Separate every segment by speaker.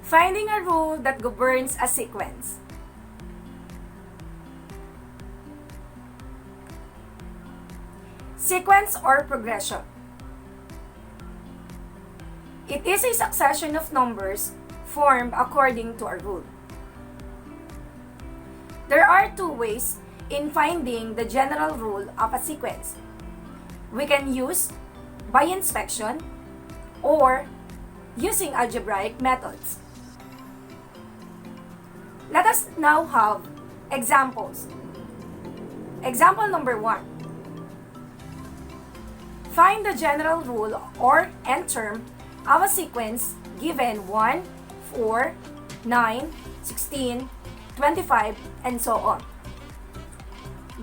Speaker 1: Finding a rule that governs a sequence. Sequence or progression. It is a succession of numbers formed according to a rule. There are two ways in finding the general rule of a sequence. We can use by inspection or using algebraic methods. Let us now have examples. Example number 1. Find the general rule or end term of a sequence given 1, 4, 9, 16, 25, and so on.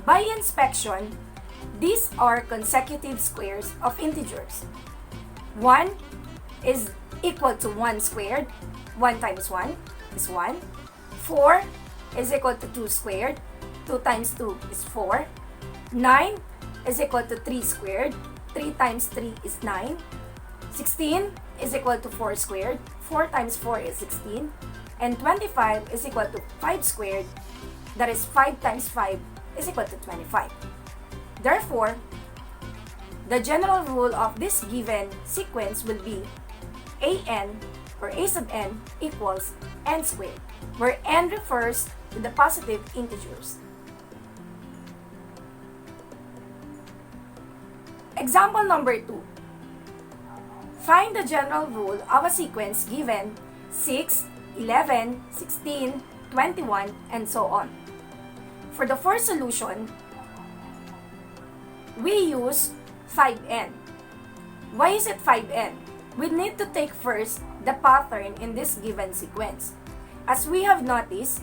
Speaker 1: By inspection, these are consecutive squares of integers. 1 is equal to 1 squared. 1 times 1 is 1. 4 is equal to 2 squared. 2 times 2 is 4. 9 is equal to 3 squared. 3 times 3 is 9. 16 is equal to 4 squared. 4 times 4 is 16. And 25 is equal to 5 squared. That is 5 times 5 is equal to 25. Therefore, the general rule of this given sequence will be an or a sub n equals n squared, where n refers to the positive integers. Example number 2. Find the general rule of a sequence given 6, 11, 16, 21, and so on. For the first solution, we use 5n. Why is it 5n? We need to take first the pattern in this given sequence. As we have noticed,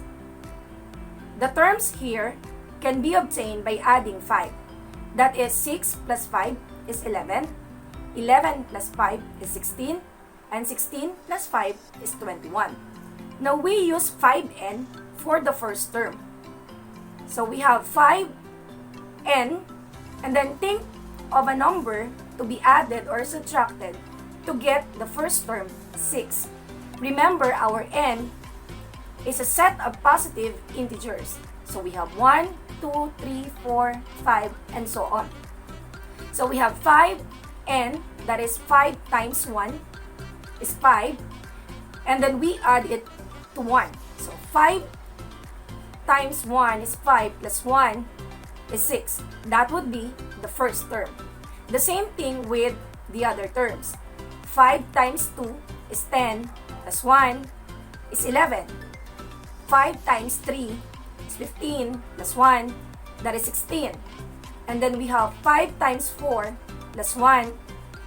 Speaker 1: the terms here can be obtained by adding 5. That is 6 plus 5 is 11, 11 plus 5 is 16, and 16 plus 5 is 21. Now we use 5n for the first term. So we have 5n, and then think of a number to be added or subtracted to get the first term, 6. Remember, our n is a set of positive integers. So we have 1, 2, 3, 4, 5, and so on. So we have 5n, that is 5 times 1 is 5, and then we add it to 1. So 5 times 1 is 5 plus 1 is 6. That would be the first term. The same thing with the other terms. 5 times 2 is 10 plus 1 is 11. 5 times 3 is 15 plus 1, that is 16. And then we have 5 times 4 plus 1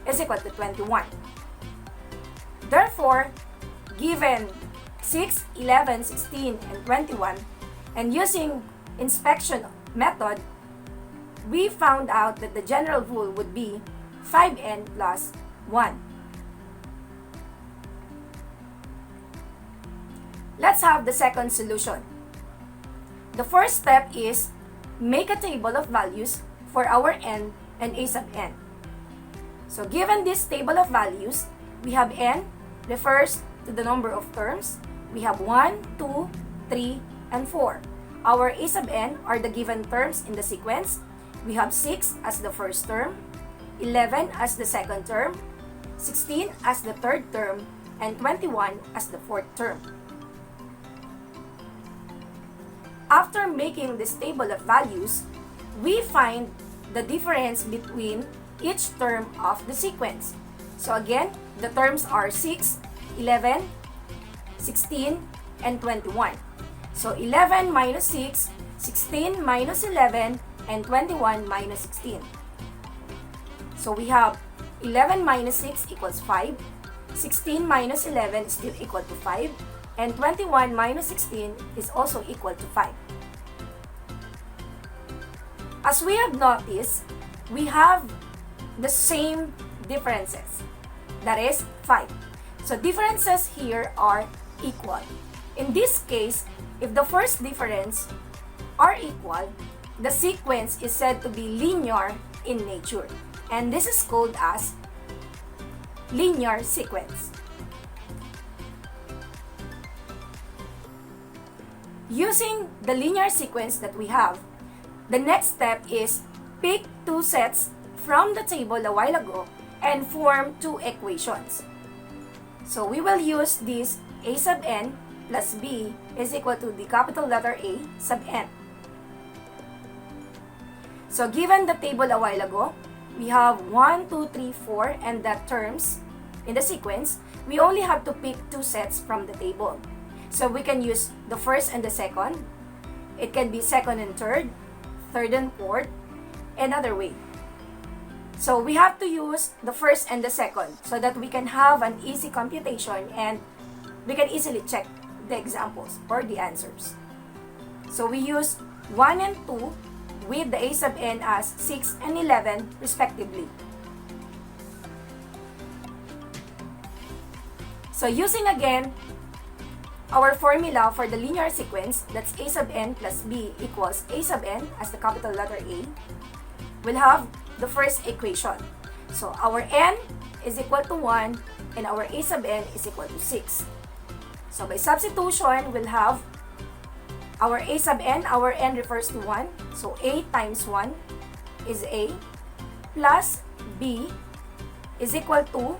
Speaker 1: is equal to 21. Therefore, given 6, 11, 16, and 21, and using inspection method, we found out that the general rule would be 5n plus 1. Let's have the second solution. The first step is make a table of values for our n and a sub n. So given this table of values, we have n refers to the number of terms. We have 1, 2, 3, and 4. Our a sub n are the given terms in the sequence. We have 6 as the first term, 11 as the second term, 16 as the third term, and 21 as the fourth term. After making this table of values, we find the difference between each term of the sequence. So again, the terms are 6, 11, 16, and 21. So 11 minus 6, 16 minus 11, and 21 minus 16. So we have 11 minus 6 equals 5, 16 minus 11 is still equal to 5, and 21 minus 16 is also equal to 5. As we have noticed, we have the same differences. That is 5. So differences here are equal. In this case, if the first difference are equal, the sequence is said to be linear in nature. And this is called as linear sequence. Using the linear sequence that we have, the next step is pick two sets from the table a while ago and form two equations. So we will use this a sub n plus b is equal to the capital letter A sub n. So given the table a while ago, we have 1, 2, 3, 4 and the terms in the sequence, we only have to pick two sets from the table. So we can use the first and the second. It can be second and third and fourth, another way. So we have to use the first and the second so that we can have an easy computation and we can easily check the examples or the answers. So we use 1 and 2 with the a sub n as 6 and 11 respectively. So using again our formula for the linear sequence, that's a sub n plus b equals a sub n as the capital letter A, we'll have the first equation. So our n is equal to 1 and our a sub n is equal to 6. So by substitution, we'll have our a sub n, our n refers to 1. So a times 1 is a plus b is equal to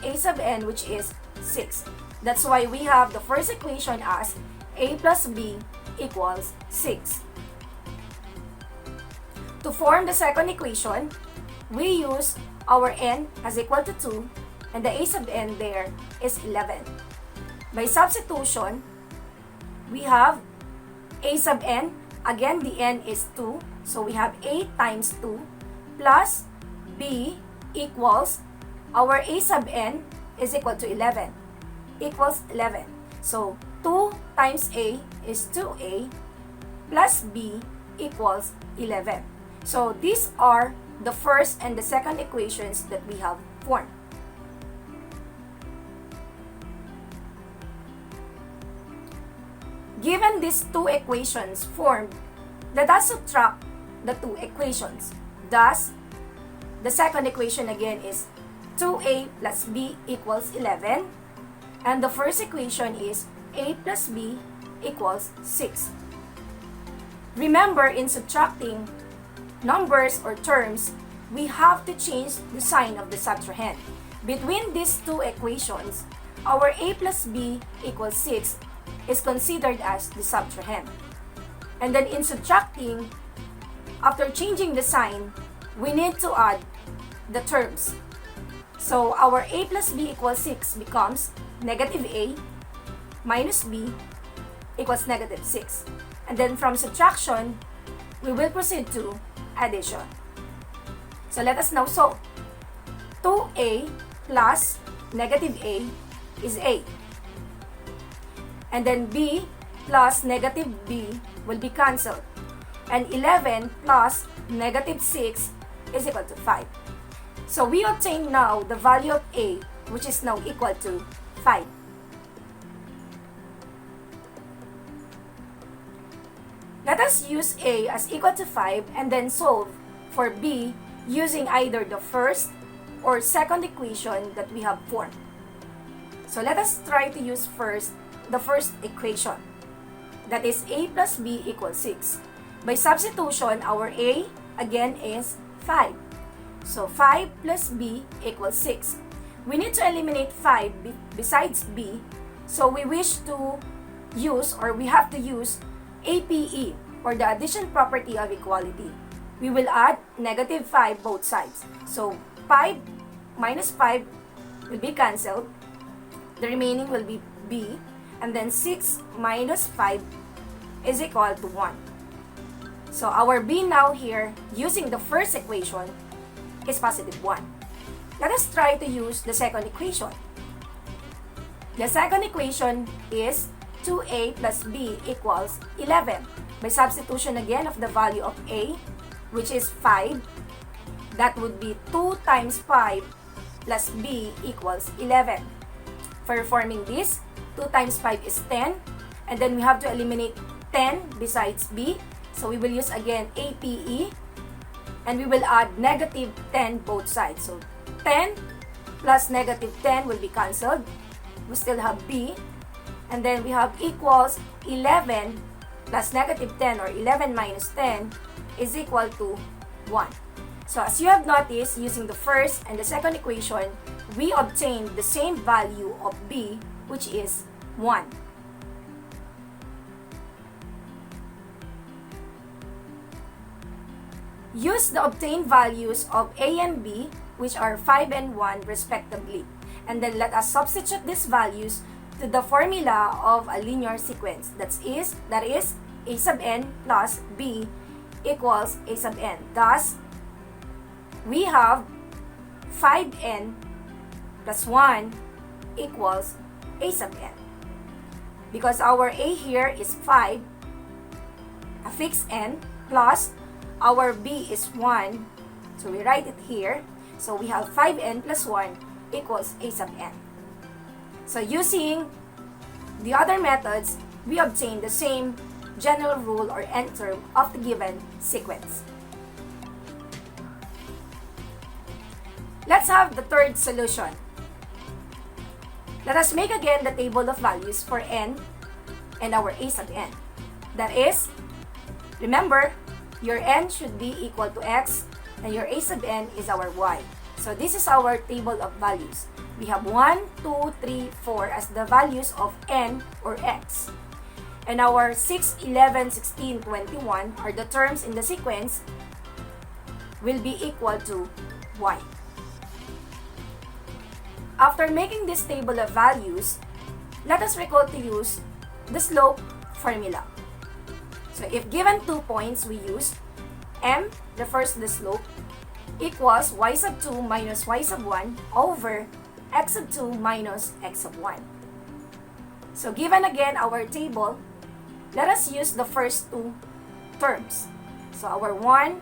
Speaker 1: a sub n, which is 6. That's why we have the first equation as a plus b equals 6. To form the second equation, we use our n as equal to 2 and the a sub n there is 11. By substitution, we have a sub n, again the n is 2, so we have a times 2 plus b equals our a sub n is equal to 11. Equals 11. So 2 times a is 2a plus b equals 11. So these are the first and the second equations that we have formed. Given these two equations formed, let us subtract the two equations. Thus, the second equation again is 2a plus b equals 11. And the first equation is a plus b equals 6. Remember, in subtracting numbers or terms, we have to change the sign of the subtrahend. Between these two equations, our a plus b equals 6 is considered as the subtrahend. And then in subtracting, after changing the sign, we need to add the terms. So our a plus b equals 6 becomes negative a minus b equals negative 6. And then from subtraction, we will proceed to addition. So let us now solve. 2a plus negative a is a. And then b plus negative b will be cancelled. And 11 plus negative 6 is equal to 5. So we obtain now the value of a, which is now equal to 5. Let us use a as equal to 5 and then solve for b using either the first or second equation that we have formed. So let us try to use first the first equation. That is a plus b equals 6. By substitution, our a again is 5. So 5 plus b equals 6. We need to eliminate 5 besides b, so we wish to use or we have to use APE or the addition property of equality. We will add negative 5 both sides. So 5 minus 5 will be cancelled. The remaining will be b, and then 6 minus 5 is equal to 1. So our b now here, using the first equation, is positive 1. Let us try to use the second equation. The second equation is 2a plus b equals 11. By substitution again of the value of a, which is 5, that would be 2 times 5 plus b equals 11. For forming this, 2 times 5 is 10. And then we have to eliminate 10 besides b. So we will use again APE. And we will add negative 10 both sides. So 10 plus negative 10 will be cancelled. We still have b. And then we have equals 11 plus negative 10, or 11 minus 10 is equal to 1. So as you have noticed, using the first and the second equation, we obtained the same value of b, which is 1. Use the obtained values of a and b, which are 5 and 1 respectively. And then let us substitute these values to the formula of a linear sequence. That is a sub n plus b equals a sub n. Thus, we have 5n plus 1 equals a sub n. Because our a here is 5, a fixed n, plus our b is 1, so we write it here. So we have 5n plus 1 equals a sub n. So using the other methods, we obtain the same general rule or n term of the given sequence. Let's have the third solution. Let us make again the table of values for n and our a sub n. That is, remember, your n should be equal to x and your a sub n is our y. So this is our table of values. We have 1, 2, 3, 4 as the values of n or x. And our 6, 11, 16, 21 are the terms in the sequence will be equal to y. After making this table of values, let us recall to use the slope formula. So if given 2 points, we use m refers to the slope equals y sub 2 minus y sub 1 over x sub 2 minus x sub 1. So given again our table, let us use the first 2 terms. So our 1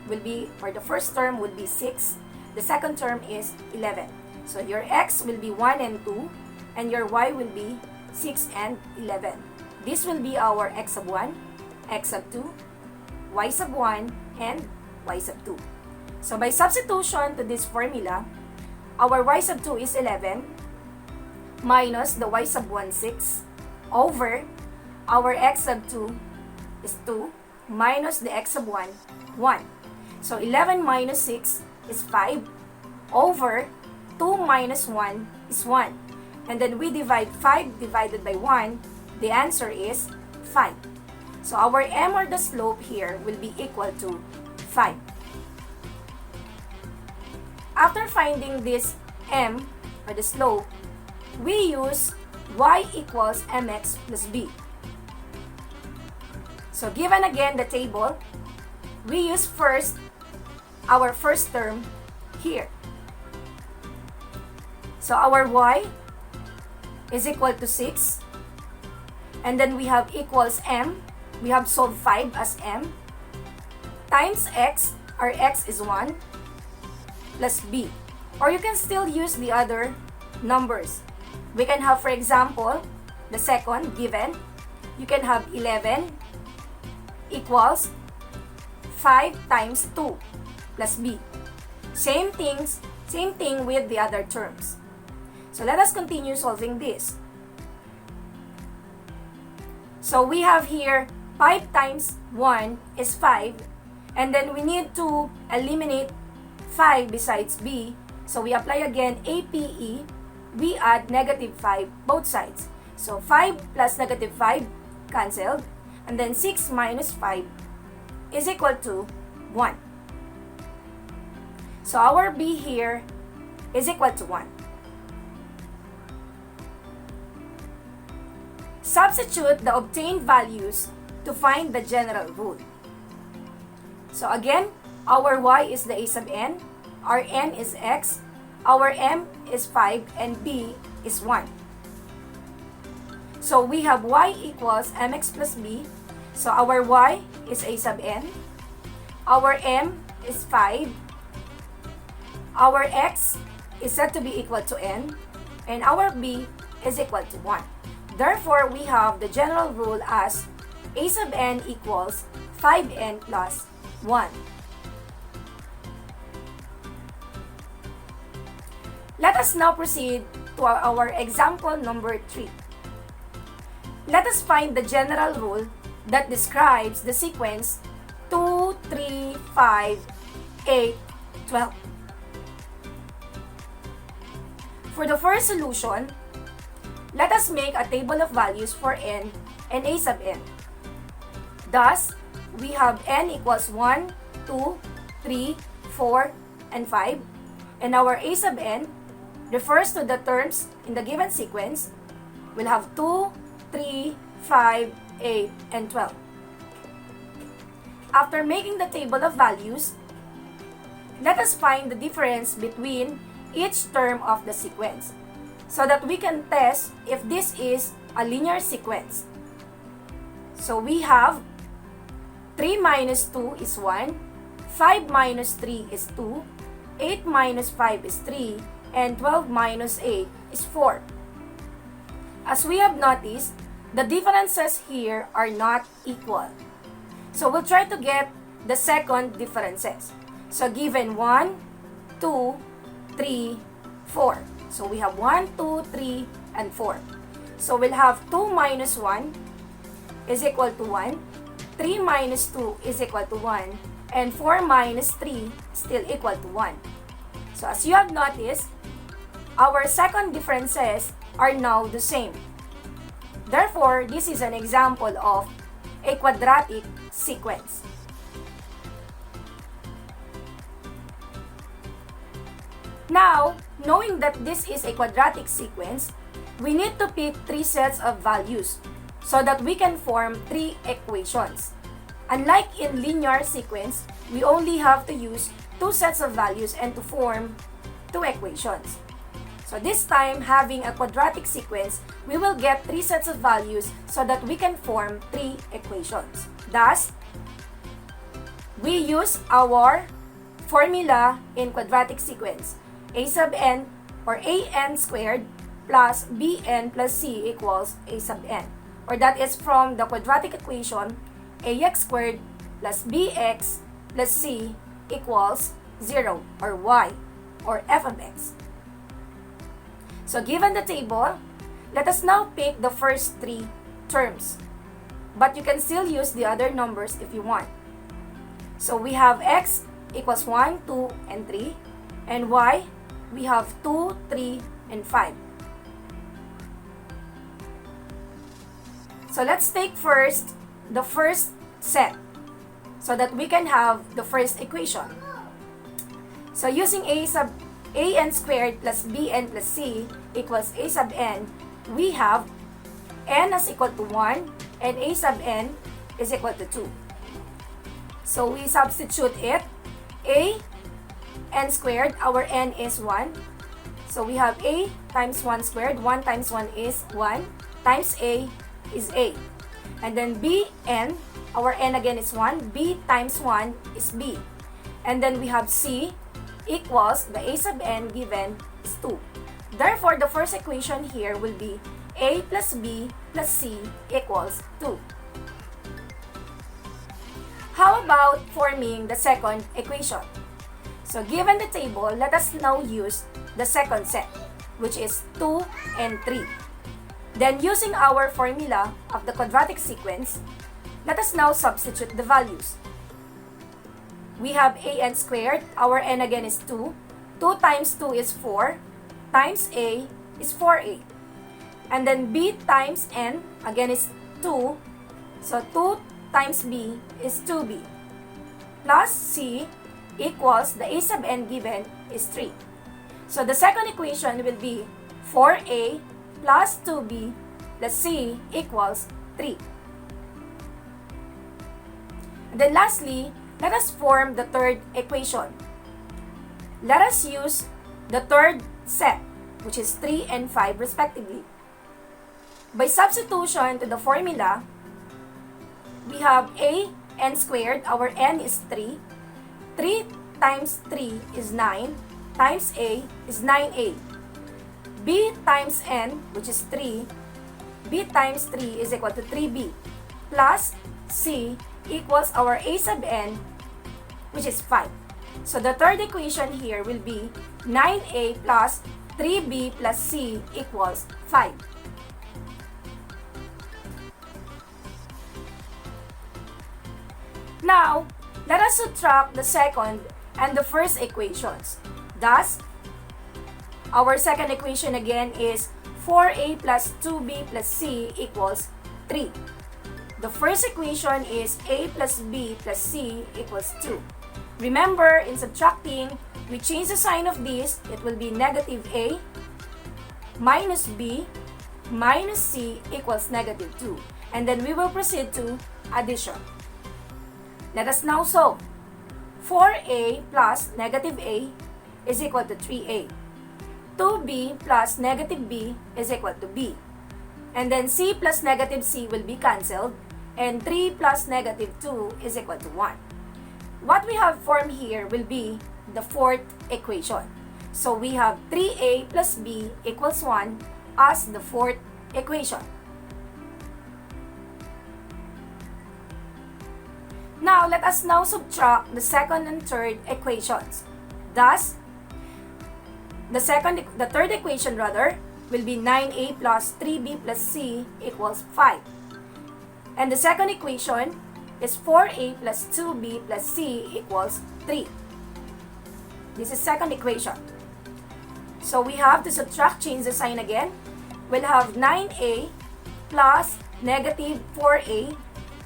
Speaker 1: will be, for the first term would be 6. The second term is 11. So your x will be 1 and 2, and your y will be 6 and 11. This will be our x sub 1, x sub 2, y sub 1, and y sub 2. So by substitution to this formula, our y sub 2 is 11 minus the y sub 1, 6, over our x sub 2 is 2 minus the x sub 1, 1. So 11 minus 6 is 5 over 2 minus 1 is 1. And then we divide 5 divided by 1, the answer is 5. So our m, or the slope here, will be equal to 5. After finding this m, or the slope, we use y equals mx plus b. So given again the table, we use first our first term here. So our y is equal to 6. And then we have equals m. We have solved 5 as m. Times x, our x is 1, plus b. Or you can still use the other numbers. We can have, for example, the second given. You can have 11 equals 5 times 2 plus b. Same thing with the other terms. So let us continue solving this. So we have here 5 times 1 is 5, and then we need to eliminate 5 besides b. So we apply again APE. We add negative 5 both sides. So 5 plus negative 5 cancelled, and then 6 minus 5 is equal to 1. So our b here is equal to 1. Substitute the obtained values to find the general rule. So again, our y is the a sub n, our n is x, our m is 5, and b is 1. So we have y equals mx plus b. So our y is a sub n, our m is 5, our x is said to be equal to n, and our b is equal to 1. Therefore, we have the general rule as a sub n equals 5n plus 1. Let us now proceed to our example number 3. Let us find the general rule that describes the sequence 2, 3, 5, 8, 12. For the first solution, let us make a table of values for n and a sub n. Thus, we have n equals 1, 2, 3, 4, and 5, and our a sub n refers to the terms in the given sequence. We'll have 2, 3, 5, 8, and 12. After making the table of values, let us find the difference between each term of the sequence so that we can test if this is a linear sequence. So we have 3 minus 2 is 1, 5 minus 3 is 2, 8 minus 5 is 3, and 12 minus 8 is 4. As we have noticed, the differences here are not equal. So we'll try to get the second differences. So given 1, 2, 3, 4. So we have 1, 2, 3, and 4. So we'll have 2 minus 1 is equal to 1, 3 minus 2 is equal to 1, and 4 minus 3 still equal to 1. So as you have noticed, our second differences are now the same. Therefore, this is an example of a quadratic sequence. Now, knowing that this is a quadratic sequence, we need to pick 3 sets of values so that we can form 3 equations. Unlike in linear sequence, we only have to use 2 sets of values and to form 2 equations. So this time, having a quadratic sequence, we will get 3 sets of values so that we can form 3 equations. Thus, we use our formula in quadratic sequence. A sub n or an squared plus bn plus c equals a sub n. Or that is from the quadratic equation ax squared plus bx plus c equals 0 or y or f of x. So given the table, let us now pick the first 3 terms. But you can still use the other numbers if you want. So we have x equals 1, 2, and 3. And y, we have 2, 3, and 5. So let's take first the first set so that we can have the first equation. So using an squared plus bn plus c equals a sub n, we have n is equal to 1 and a sub n is equal to 2. So we substitute it. N squared, our n is 1. So we have a times 1 squared, 1 times 1 is 1, times a is a. And then bn, our n again is 1, b times 1 is b. And then we have c equals the a sub n given is 2. Therefore, the first equation here will be a plus b plus c equals 2. How about forming the second equation? So given the table, let us now use the second set, which is 2 and 3. Then using our formula of the quadratic sequence, let us now substitute the values. We have an squared, our n again is 2. 2 times 2 is 4, times a is 4a. And then b times n, again is 2. So 2 times b is 2b. Plus c equals the a sub n given is 3. So the second equation will be 4a plus 2b plus c equals 3. And then lastly, let us form the third equation. Let us use the third set, which is 3 and 5 respectively. By substitution to the formula, we have n squared, our n is 3. 3 times 3 is 9. times A is 9A. B times N, which is 3, B times 3 is equal to 3B, plus C equals our A sub N, which is 5. So the third equation here will be 9A plus 3B plus C equals 5. Now, let us subtract the second and the first equations. Thus, our second equation again is 4A plus 2B plus C equals 3. The first equation is A plus B plus C equals 2. Remember, in subtracting, we change the sign of this. It will be negative A minus B minus C equals negative 2. And then we will proceed to addition. Let us now solve. 4A plus negative A is equal to 3A. 2B plus negative B is equal to B. And then C plus negative C will be cancelled. And 3 plus negative 2 is equal to 1. What we have formed here will be the fourth equation. So we have 3A plus B equals 1 as the fourth equation. Now, let us now subtract the second and third equations. Thus, the third equation will be 9A plus 3B plus C equals 5. And the second equation is 4A plus 2B plus C equals 3. This is second equation. So we have to subtract, change the sign again. We'll have 9A plus negative 4A,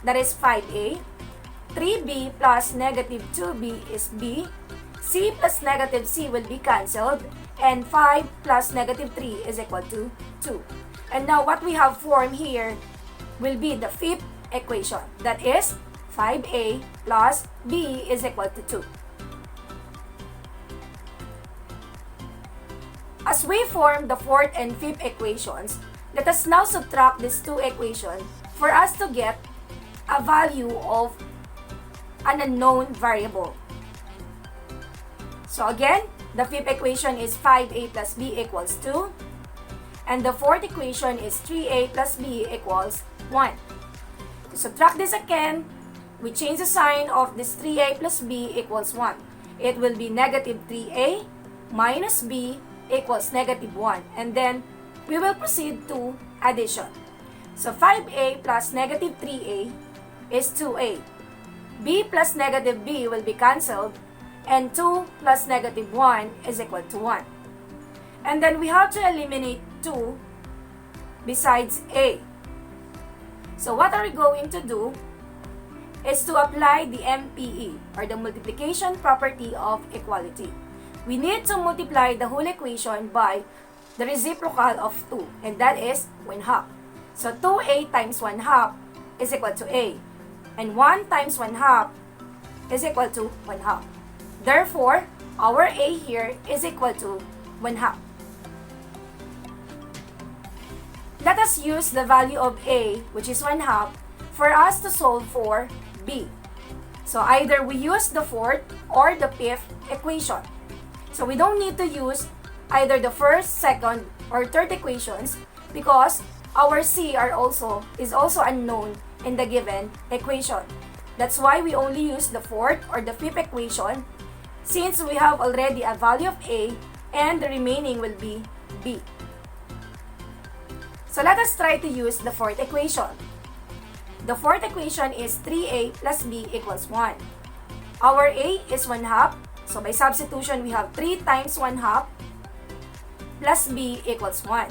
Speaker 1: that is 5A. 3B plus negative 2B is B. C plus negative C will be cancelled. And 5 plus negative 3 is equal to 2. And now what we have formed here will be the fifth equation. That is 5A plus B is equal to 2. As we form the fourth and fifth equations, let us now subtract these two equations for us to get a value of an unknown variable. So again, the fifth equation is 5A plus B equals 2. And the fourth equation is 3A plus B equals 1. To subtract this again, we change the sign of this 3A plus B equals 1. It will be negative 3A minus B equals negative 1. And then we will proceed to addition. So 5A plus negative 3A is 2A. B plus negative B will be cancelled. And 2 plus negative 1 is equal to 1. And then we have to eliminate 2 besides A. So what are we going to do is to apply the MPE, or the multiplication property of equality. We need to multiply the whole equation by the reciprocal of 2, and that is 1/2. So 2A times 1/2 is equal to A, and 1 times 1/2 is equal to 1/2. Therefore, our A here is equal to 1/2. Let us use the value of A, which is 1/2, for us to solve for B. So either we use the fourth or the fifth equation. So we don't need to use either the first, second, or third equations because our C is also unknown in the given equation. That's why we only use the fourth or the fifth equation, since we have already a value of A and the remaining will be B. So let us try to use the fourth equation. The fourth equation is 3A plus B equals 1. Our A is 1/2, so by substitution we have 3 times 1/2 plus B equals 1.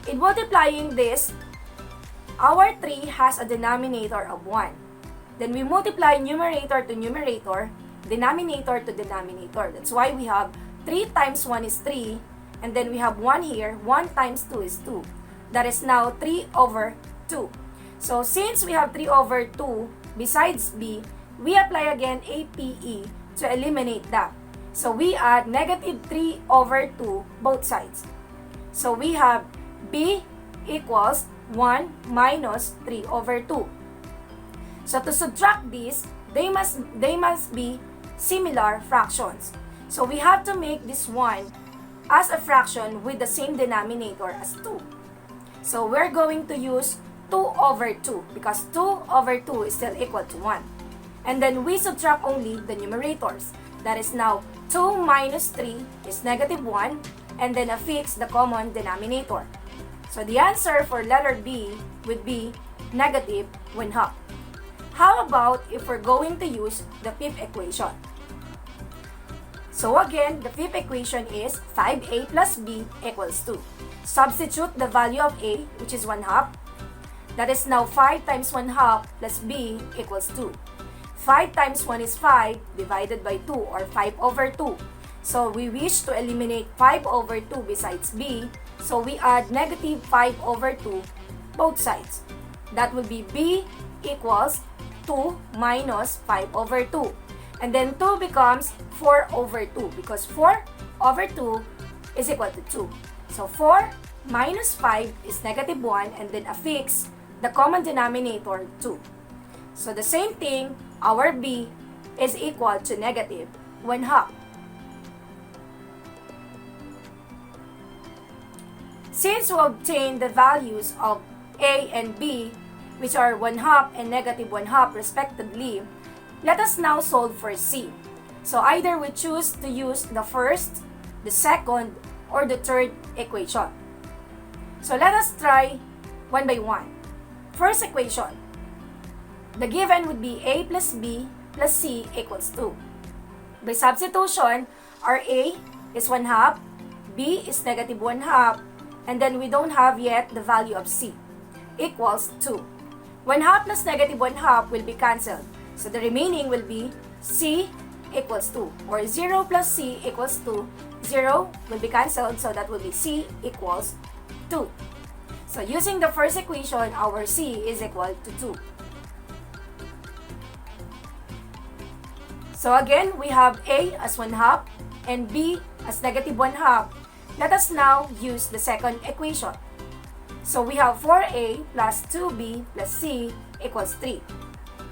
Speaker 1: In multiplying this, our 3 has a denominator of 1. Then we multiply numerator to numerator, denominator to denominator. That's why we have 3 times 1 is 3, and then we have 1 here. 1 times 2 is 2. That is now 3 over 2. So since we have 3 over 2 besides B, we apply again APE to eliminate that. So we add negative 3 over 2 both sides. So we have B equals 1 minus 3 over 2. So to subtract these, they must be similar fractions. So we have to make this 1 as a fraction with the same denominator as 2. So we're going to use 2 over 2 because 2 over 2 is still equal to 1. And then we subtract only the numerators. That is now 2 minus 3 is negative 1, and then affix the common denominator. So the answer for letter B would be negative 1/2. How about if we're going to use the fifth equation? So again, the fifth equation is 5a plus b equals 2. Substitute the value of a, which is 1/2. That is now 5 times 1/2 plus b equals 2. 5 times 1 is 5 divided by 2, or 5 over 2. So we wish to eliminate 5 over 2 besides b. So we add negative 5 over 2 both sides. That will be b equals 2 minus 5 over 2. And then 2 becomes 4 over 2 because 4 over 2 is equal to 2. So 4 minus 5 is negative 1, and then affix the common denominator 2. So the same thing, our b is equal to negative 1/2. Since we obtained the values of a and b, which are 1/2 and negative 1/2 respectively, let us now solve for c. So either we choose to use the first, the second, or the third equation. So let us try one by one. First equation. The given would be a plus b plus c equals 2. By substitution, our a is 1/2, b is negative 1/2, and then we don't have yet the value of c, equals 2. 1/2 plus negative 1/2 will be cancelled. So the remaining will be c equals 2, or 0 plus c equals 2. 0 will be cancelled, so that will be c equals 2. So using the first equation, our c is equal to 2. So again, we have a as 1/2 and b as negative 1/2. Let us now use the second equation. So we have 4a plus 2b plus c equals 3.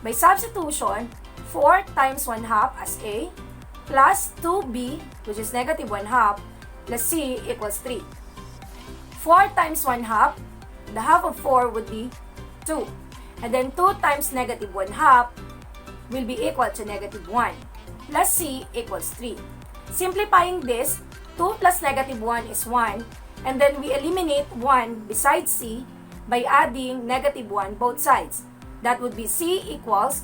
Speaker 1: By substitution, 4 times 1/2 as a plus 2b, which is negative 1/2, plus c equals 3. 4 times 1/2, the half of 4 would be 2. And then 2 times negative 1/2 will be equal to negative 1, plus c equals 3. Simplifying this, 2 plus negative 1 is 1, and then we eliminate 1 besides c by adding negative 1 both sides. That would be c equals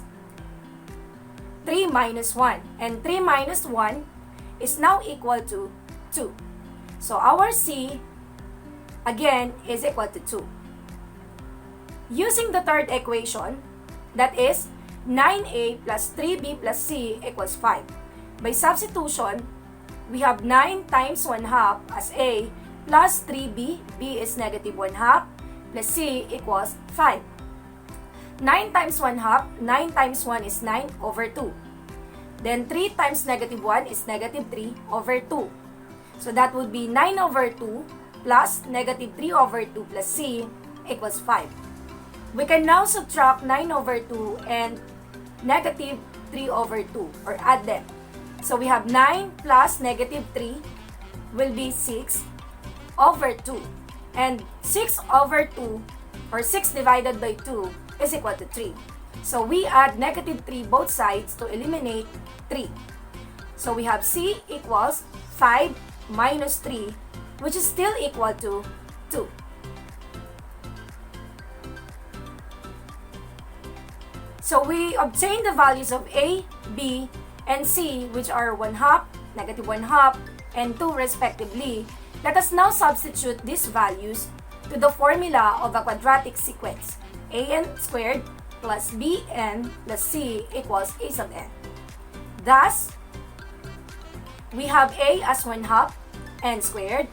Speaker 1: 3 minus 1, and 3 minus 1 is now equal to 2. So our c, again, is equal to 2. Using the third equation, that is 9a plus 3b plus c equals 5. By substitution, we have 9 times 1/2 as a plus 3b, b is negative 1/2, plus c equals 5. 9 times 1/2, 9 times 1 is 9 over 2. Then 3 times negative 1 is negative 3 over 2. So that would be 9 over 2 plus negative 3 over 2 plus c equals 5. We can now subtract 9 over 2 and negative 3 over 2, or add them. So we have 9 plus negative 3 will be 6 over 2. And 6 over 2, or 6 divided by 2, is equal to 3. So we add negative 3 both sides to eliminate 3. So we have c equals 5 minus 3, which is still equal to 2. So we obtain the values of a, b, and c, which are 1/2, negative 1/2, and 2 respectively. Let us now substitute these values to the formula of a quadratic sequence. A(n) squared plus bn plus c equals a sub n. Thus, we have a as 1/2 n squared,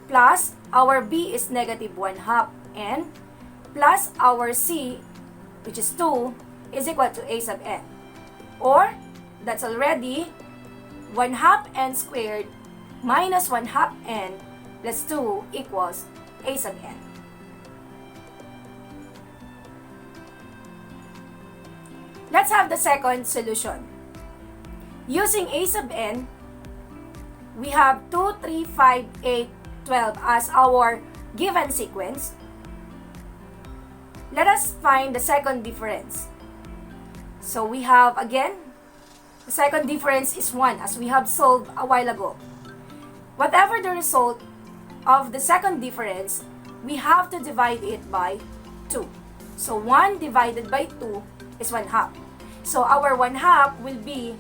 Speaker 1: plus our b is negative 1/2 n, plus our c, which is 2, is equal to a sub n. Or, that's already 1/2 n squared minus 1/2 n plus 2 equals a sub n. Let's have the second solution. Using a sub n, we have 2, 3, 5, 8, 12 as our given sequence. Let us find the second difference. So we have, again, the second difference is 1 as we have solved a while ago. Whatever the result of the second difference, we have to divide it by 2. So 1 divided by 2 is 1/2. So our 1/2 will be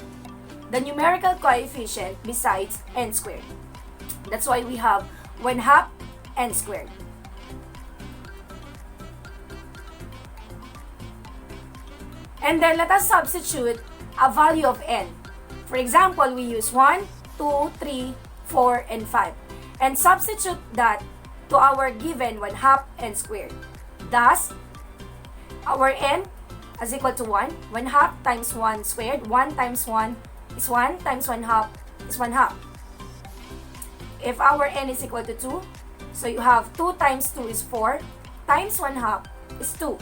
Speaker 1: the numerical coefficient besides n squared. That's why we have 1/2 n squared. And then let us substitute a value of n. For example, we use 1, 2, 3, 4, and 5. And substitute that to our given 1/2 n squared. Thus, our n is equal to 1. 1/2 times 1 squared. 1 times 1 is 1 times 1/2 is 1/2. If our n is equal to 2, so you have 2 times 2 is 4, times 1/2 is 2.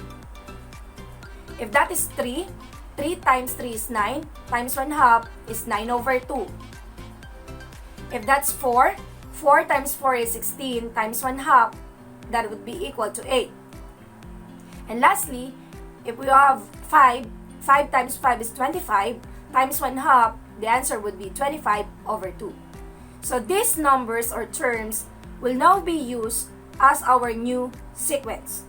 Speaker 1: If that is 3, 3 times 3 is 9, times 1/2 is 9 over 2. If that's 4, 4 times 4 is 16, times 1/2, that would be equal to 8. And lastly, if we have 5, 5 times 5 is 25, times 1/2, the answer would be 25 over 2. So these numbers or terms will now be used as our new sequence.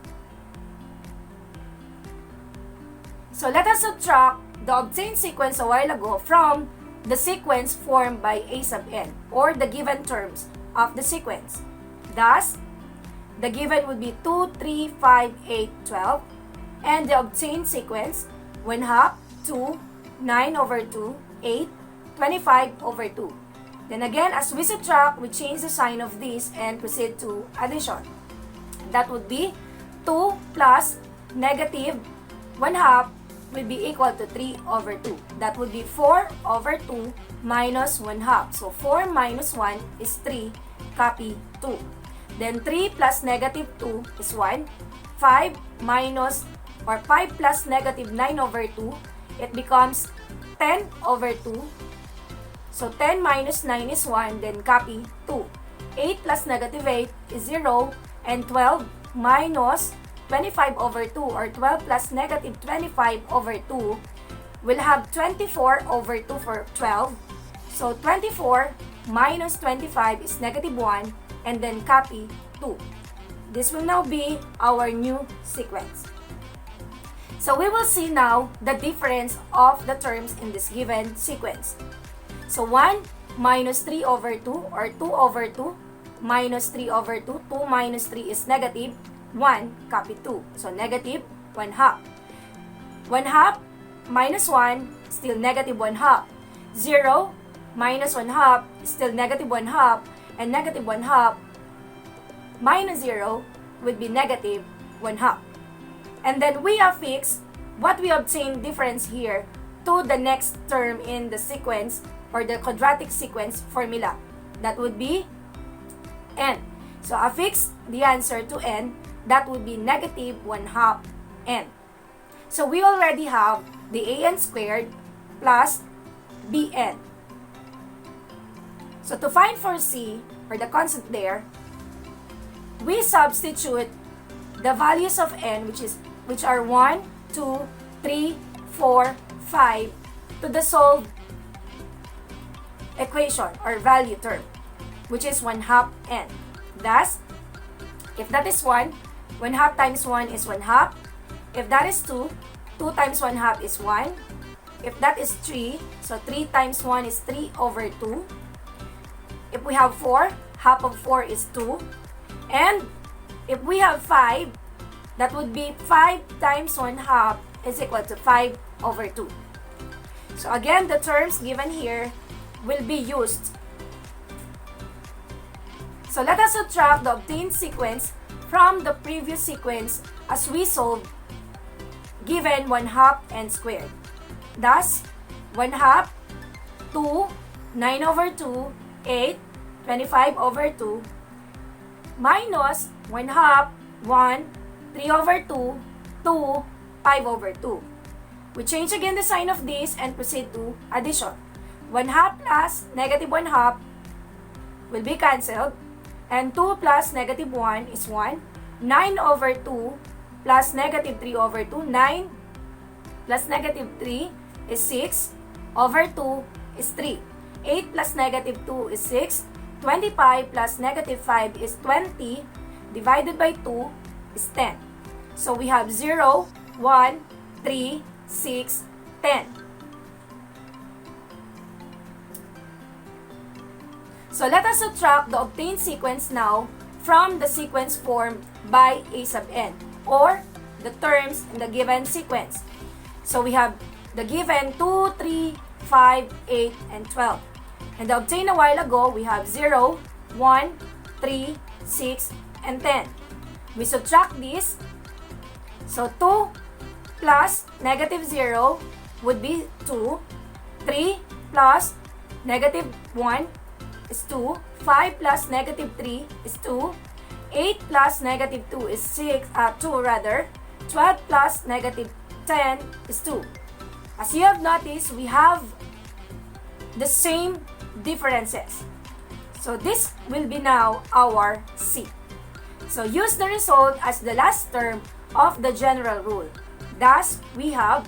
Speaker 1: So let us subtract the obtained sequence a while ago from the sequence formed by a sub n, or the given terms of the sequence. Thus, the given would be 2, 3, 5, 8, 12, and the obtained sequence 1/2, 2, 9 over 2, 8, 25 over 2. Then again, as we subtract, we change the sign of this and proceed to addition. That would be 2 plus negative 1/2 will be equal to 3 over 2. That would be 4 over 2 minus 1/2. So 4 minus 1 is 3, copy 2. Then 3 plus negative 2 is 1. 5 minus or 5 plus negative 9 over 2, it becomes 10 over 2. So 10 minus 9 is 1, then copy 2. 8 plus negative 8 is 0, and 12 minus 25 over 2, or 12 plus negative 25 over 2, will have 24 over 2 for 12. So 24 minus 25 is negative 1, and then copy 2. This will now be our new sequence. So we will see now the difference of the terms in this given sequence. So 1 minus 3 over 2, or 2 over 2, minus 3 over 2. 2 minus 3 is negative 1, copy 2. So negative 1/2. 1/2 minus 1, still negative 1/2. 0 minus 1/2 is still negative 1/2. And negative 1/2 minus 0 would be negative 1/2. And then we affix what we obtained difference here to the next term in the sequence, or the quadratic sequence formula. That would be n. So affix the answer to n. That would be negative 1/2 n. So we already have the an squared plus bn. So to find for c, or the constant there, we substitute the values of n, which are 1, 2, 3, 4, 5 to the solved equation or value term, which is 1/2 n. Thus, if that is 1, 1/2 times 1 is 1/2. If that is 2, 2 times 1/2 is 1. If that is 3, so 3 times 1 is 3 over 2. If we have 4, half of 4 is 2. And if we have 5, that would be 5 times 1/2 is equal to 5 over 2. So again, the terms given here will be used. So let us subtract the obtained sequence from the previous sequence as we solved given 1/2 n squared. Thus, 1/2, 2, 9 over 2, 8, 25 over 2, minus 1/2, 1, 3 over 2, 2, 5 over 2. We change again the sign of this and proceed to addition. 1/2 plus negative 1/2 will be cancelled. And 2 plus negative 1 is 1. 9 over 2 plus negative 3 over 2. 9 plus negative 3 is 6. Over 2 is 3. 8 plus negative 2 is 6. 25 plus negative 5 is 20. Divided by 2 is 10. So we have 0, 1, 3, 6, 10. So let us subtract the obtained sequence now from the sequence formed by a sub n, or the terms in the given sequence. So we have the given 2, 3, 5, 8, and 12. And the obtained a while ago, we have 0, 1, 3, 6, and 10. We subtract this. So 2 plus negative 0 would be 2. 3 plus negative 1 is 2. 5 plus negative 3 is 2. 8 plus negative 2 is 2 rather. 12 plus negative 10 is 2. As you have noticed, we have the same differences. So this will be now our C. So use the result as the last term of the general rule. Thus, we have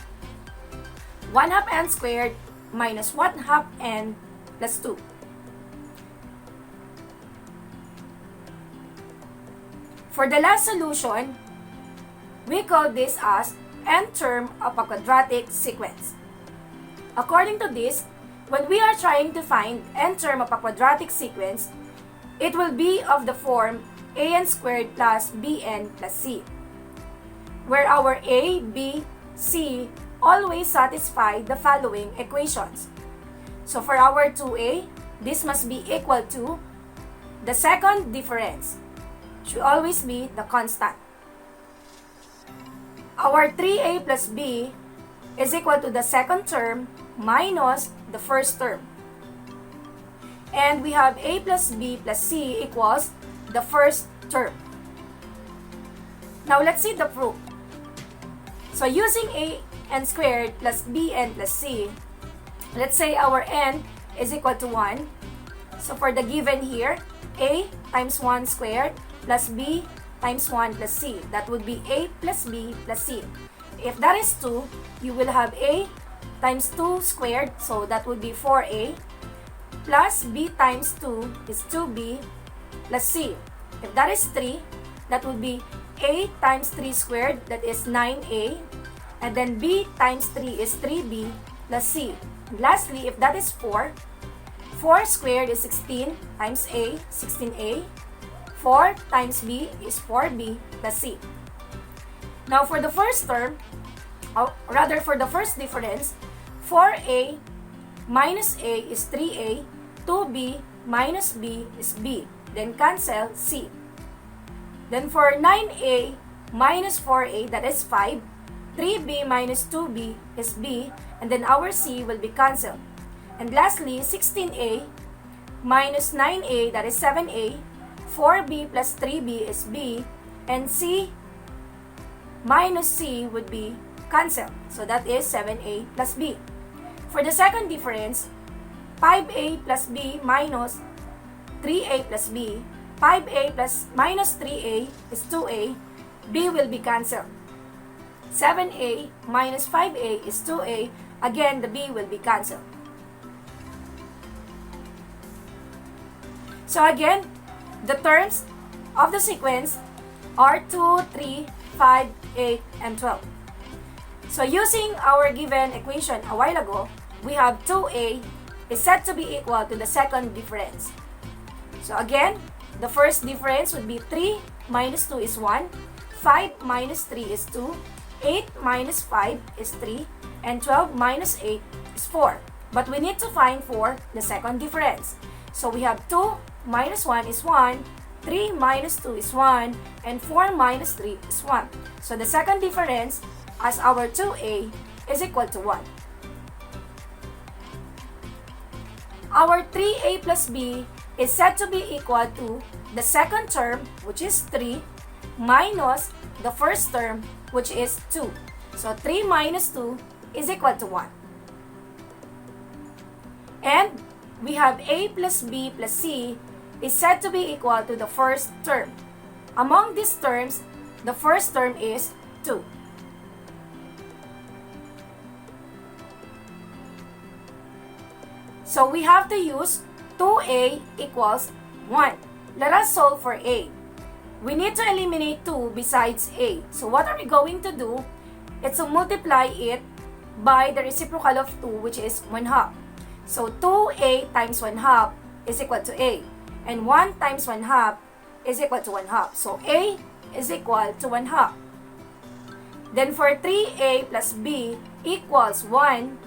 Speaker 1: 1/2 n squared minus 1/2 n plus 2. For the last solution, we call this as nth term of a quadratic sequence. According to this, when we are trying to find nth term of a quadratic sequence, it will be of the form an squared plus bn plus c, where our a, b, c always satisfy the following equations. So for our 2a, this must be equal to the second difference, should always be the constant. Our 3a plus b is equal to the second term minus the first term. And we have a plus b plus c equals the first term. Now let's see the proof. So using a n squared plus bn plus c, let's say our n is equal to 1. So for the given here, a times 1 squared plus b times 1 plus c. That would be a plus b plus c. If that is 2, you will have a times 2 squared, so that would be 4a, plus b times 2 is 2b plus c. If that is 3, that would be a times 3 squared, that is 9a, and then b times 3 is 3b plus c. And lastly, if that is 4, 4 squared is 16 times a, 16a. 4 times b is 4b plus c. Now for the first term, or rather for the first difference, 4a minus a is 3a, 2b minus b is b, then cancel c. Then for 9a minus 4a, that is 5, 3b minus 2b is b, and then our c will be cancelled. And lastly, 16a minus 9a, that is 7a, 4b plus 3b is b, and c minus c would be cancelled. So that is 7a plus b. For the second difference, 5a plus b minus 3a plus b, 5a plus minus 3a is 2a, b will be cancelled. 7a minus 5a is 2a, again the b will be cancelled. So again, the terms of the sequence are 2, 3, 5, 8, and 12. So using our given equation a while ago, we have 2a is said to be equal to the second difference. So again, the first difference would be 3 minus 2 is 1, 5 minus 3 is 2, 8 minus 5 is 3, and 12 minus 8 is 4. But we need to find for the second difference. So we have 2 minus 1 is 1, 3 minus 2 is 1, and 4 minus 3 is 1. So the second difference as our 2a is equal to 1. Our 3a plus b is said to be equal to the second term, which is 3, minus the first term, which is 2. So 3 minus 2 is equal to 1. And we have a plus b plus c is said to be equal to the first term. Among these terms, the first term is 2. So we have to use 2a equals 1. Let us solve for a. We need to eliminate 2 besides a. So what are we going to do? It's to multiply it by the reciprocal of 2, which is 1/2. So 2a times 1/2 is equal to a. And 1 times 1/2 is equal to 1/2. So a is equal to 1/2. Then for 3a plus b equals 1,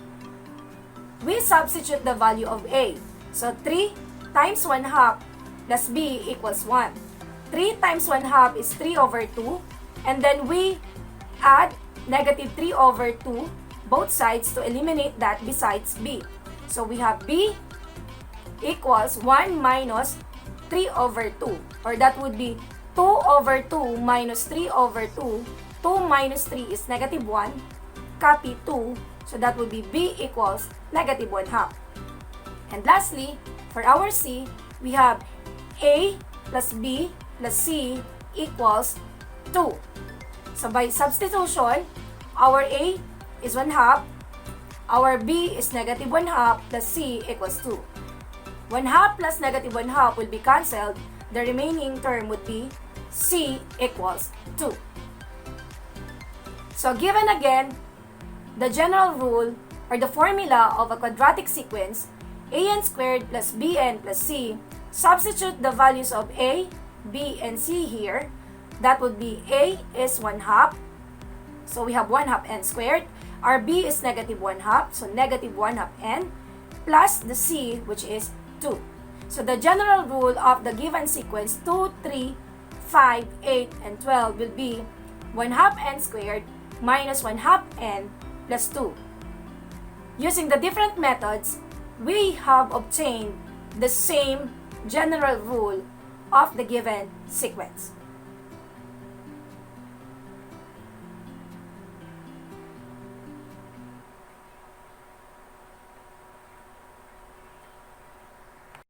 Speaker 1: we substitute the value of a. So 3 times 1/2 plus b equals 1. 3 times 1/2 is 3 over 2. And then we add negative 3 over 2 both sides to eliminate that besides b. So we have b equals 1 minus 3 over 2. Or that would be 2 over 2 minus 3 over 2. 2 minus 3 is negative 1. Copy 2. So that would be b equals negative 1/2. And lastly, for our c, we have a plus b plus c equals 2. So by substitution, our a is 1/2, our b is negative 1/2 plus c equals 2. 1/2 plus negative 1/2 will be cancelled. The remaining term would be c equals 2. So given again the general rule or the formula of a quadratic sequence, an squared plus bn plus c, substitute the values of a, b, and c here. That would be a is 1/2. So we have 1/2 n squared. Our b is negative 1/2. So negative 1/2 n plus the c, which is 2. So the general rule of the given sequence 2, 3, 5, 8, and 12 will be 1/2 n squared minus 1/2 n plus 2. Using the different methods, we have obtained the same general rule of the given sequence.